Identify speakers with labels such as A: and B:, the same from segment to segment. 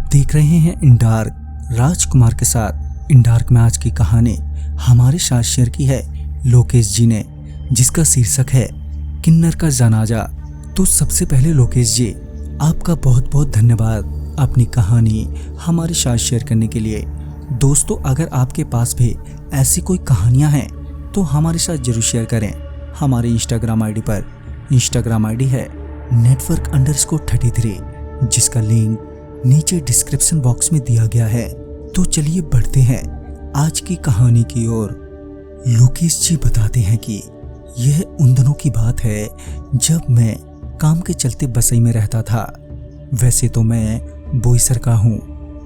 A: देख रहे हैं इन डार्क राजकुमार के साथ। इन डार्क में आज की कहानी हमारे साथ शेयर की है लोकेश जी ने, जिसका शीर्षक है किन्नर का जनाजा। तो सबसे पहले लोकेश जी, आपका बहुत बहुत धन्यवाद अपनी कहानी हमारे साथ शेयर करने के लिए। दोस्तों, अगर आपके पास भी ऐसी कोई कहानियां हैं तो हमारे साथ जरूर शेयर करें। हमारे इंस्टाग्राम आईडी पर, इंस्टाग्राम आईडी है network_33, जिसका लिंक नीचे डिस्क्रिप्शन बॉक्स में दिया गया है। तो चलिए बढ़ते हैं आज की कहानी की ओर। लोकेश जी बताते हैं कि यह उन दिनों की बात है जब मैं काम के चलते बसई में रहता था। वैसे तो मैं बोईसर का हूँ,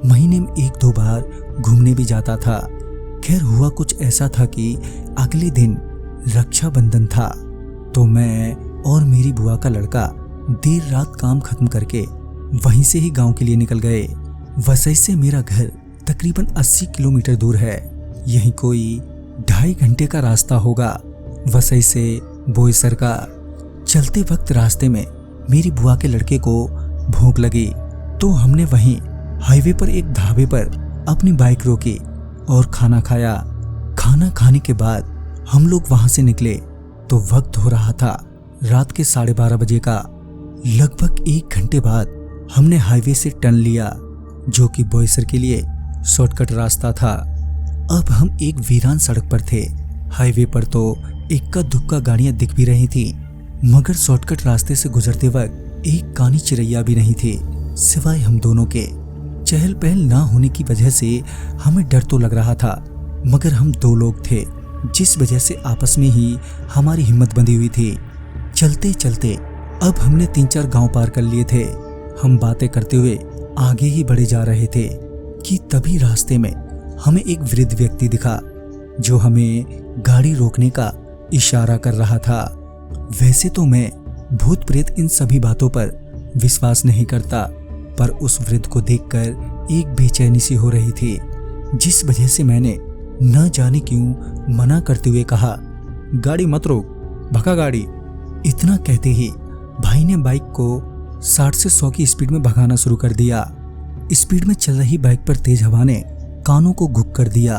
A: महीने में 1-2 बार घूमने भी जाता था। खैर हुआ कुछ ऐसा था कि अगले दिन रक्षाबंधन था, तो मैं और मेरी बुआ का लड़का देर रात काम खत्म करके वहीं से ही गांव के लिए निकल गए। वसई से मेरा घर तकरीबन 80 किलोमीटर दूर है। यहीं कोई 2.5 घंटे का रास्ता होगा वसई से बोईसर का। चलते वक्त रास्ते में मेरी बुआ के लड़के को भूख लगी, तो हमने वहीं हाईवे पर एक ढाबे पर अपनी बाइक रोकी और खाना खाया। खाना खाने के बाद हम लोग वहां से निकले तो वक्त हो रहा था रात के 12:30 बजे का। लगभग 1 घंटे बाद हमने हाईवे से टर्न लिया, जो कि बोईसर के लिए शॉर्टकट रास्ता था। अब हम एक वीरान सड़क पर थे। हाईवे पर तो इक्का दुक्का गाड़ियां दिख भी रही थी, मगर शॉर्टकट रास्ते से गुजरते वक्त एक कानी चिरैया भी नहीं थी सिवाय हम दोनों के। चहल पहल ना होने की वजह से हमें डर तो लग रहा था, मगर हम 2 लोग थे, जिस वजह से आपस में ही हमारी हिम्मत बंधी हुई थी। चलते चलते अब हमने 3-4 गांव पार कर लिए थे। हम बातें करते हुए आगे ही बढ़े जा रहे थे कि तभी रास्ते में हमें एक वृद्ध व्यक्ति दिखा, जो हमें गाड़ी रोकने का इशारा कर रहा था। वैसे तो मैं भूत प्रेत इन सभी बातों पर विश्वास नहीं करता, पर उस वृद्ध को देखकर एक बेचैनी सी हो रही थी, जिस वजह से मैंने न जाने क्यों मना करते हुए कहा, गाड़ी मत रोक, भगा गाड़ी। इतना कहते ही भाई ने बाइक को 60 से 100 की स्पीड में भगाना शुरू कर दिया। स्पीड में चल रही बाइक पर तेज हवा ने कानों को घुक कर दिया।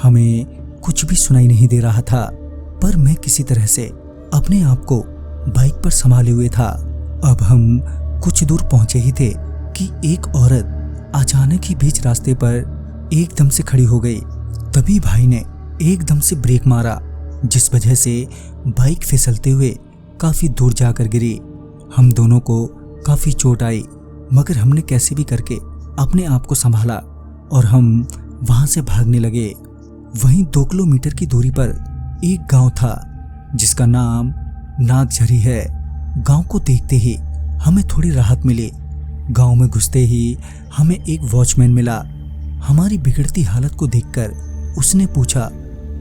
A: हमें कुछ भी सुनाई नहीं दे रहा था, पर मैं किसी तरह से अपने आप को बाइक पर संभाले हुए था। अब हम कुछ दूर पहुंचे ही थे कि एक औरत अचानक ही बीच रास्ते पर एकदम से खड़ी हो गई। तभी भाई ने एकदम से ब्रेक मारा, जिस वजह से बाइक फिसलते हुए काफी दूर जाकर गिरी। हम दोनों को काफी चोट आई, मगर हमने कैसे भी करके अपने आप को संभाला और हम वहां से भागने लगे। वहीं 2 किलोमीटर की दूरी पर एक गांव था, जिसका नाम नागझरी है। गांव को देखते ही हमें थोड़ी राहत मिली। गांव में घुसते ही हमें एक वॉचमैन मिला। हमारी बिगड़ती हालत को देखकर उसने पूछा,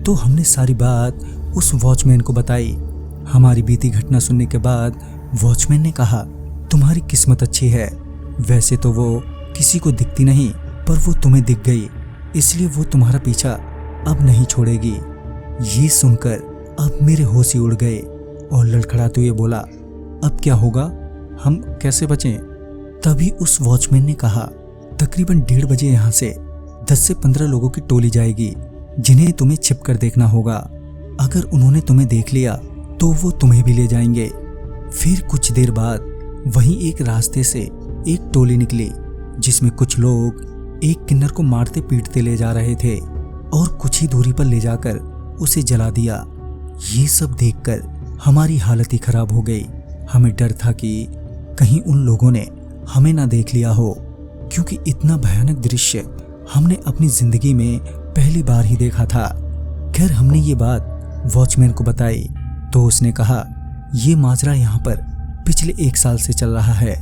A: तो हमने सारी बात उस वॉचमैन को बताई। हमारी बीती घटना सुनने के बाद वॉचमैन ने कहा, तुम्हारी किस्मत अच्छी है। वैसे तो वो किसी को दिखती नहीं, पर वो तुम्हें दिख गई, इसलिए वो तुम्हारा पीछा अब नहीं छोड़ेगी। ये सुनकर अब मेरे होश ही उड़ गए और लड़खड़ाते हुए बोला, अब क्या होगा, हम कैसे बचें? तभी उस वॉचमैन ने कहा, तकरीबन 1:30 बजे यहाँ से 10 से 15 लोगों की टोली जाएगी, जिन्हें तुम्हें छिप कर देखना होगा। अगर उन्होंने तुम्हें देख लिया तो वो तुम्हें भी ले जाएंगे। फिर कुछ देर बाद वहीं एक रास्ते से एक टोली निकली, जिसमें कुछ लोग एक किन्नर को मारते पीटते ले जा रहे थे और कुछ ही दूरी पर ले जाकर उसे जला दिया। ये सब देखकर हमारी हालत ही खराब हो गई। हमें डर था कि कहीं उन लोगों ने हमें ना देख लिया हो, क्योंकि इतना भयानक दृश्य हमने अपनी जिंदगी में पहली बार ही देखा था। खैर हमने ये बात वॉचमैन को बताई, तो उसने कहा, ये माजरा यहाँ पर पिछले 1 साल से चल रहा है,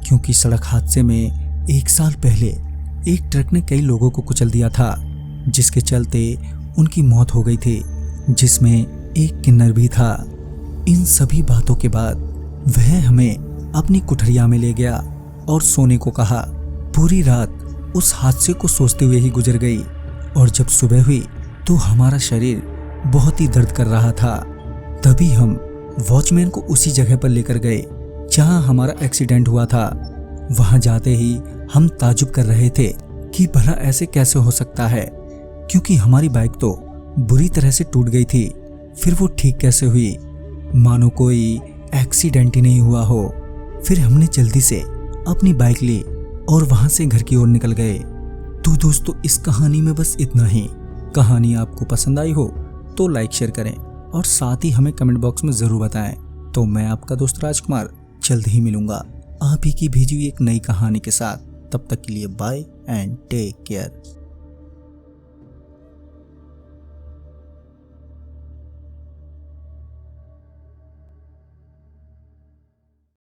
A: क्योंकि सड़क हादसे में 1 साल पहले एक ट्रक ने कई लोगों को कुचल दिया था, जिसके चलते उनकी मौत हो गई थी, जिसमें एक किन्नर भी था। इन सभी बातों के बाद वह हमें अपनी कुठरिया में ले गया और सोने को कहा। पूरी रात उस हादसे को सोचते हुए ही गुजर गई, और जब सुबह हुई तो हमारा शरीर बहुत ही दर्द कर रहा था। तभी हम वॉचमैन को उसी जगह पर लेकर गए जहां हमारा एक्सीडेंट हुआ था। वहां जाते ही हम ताजुब कर रहे थे कि भला ऐसे कैसे हो सकता है, क्योंकि हमारी बाइक तो बुरी तरह से टूट गई थी। फिर वो ठीक कैसे हुई, मानो कोई एक्सीडेंट ही नहीं हुआ हो। फिर हमने जल्दी से अपनी बाइक ली और वहां से घर की ओर निकल गए। तो दोस्तों, इस कहानी में बस इतना ही। कहानी आपको पसंद आई हो तो लाइक शेयर करें और साथ ही हमें कमेंट बॉक्स में जरूर बताएं। तो मैं आपका दोस्त राजकुमार जल्द ही मिलूंगा आप ही की भेजी हुई एक नई कहानी के साथ। तब तक के लिए बाय एंड टेक केयर।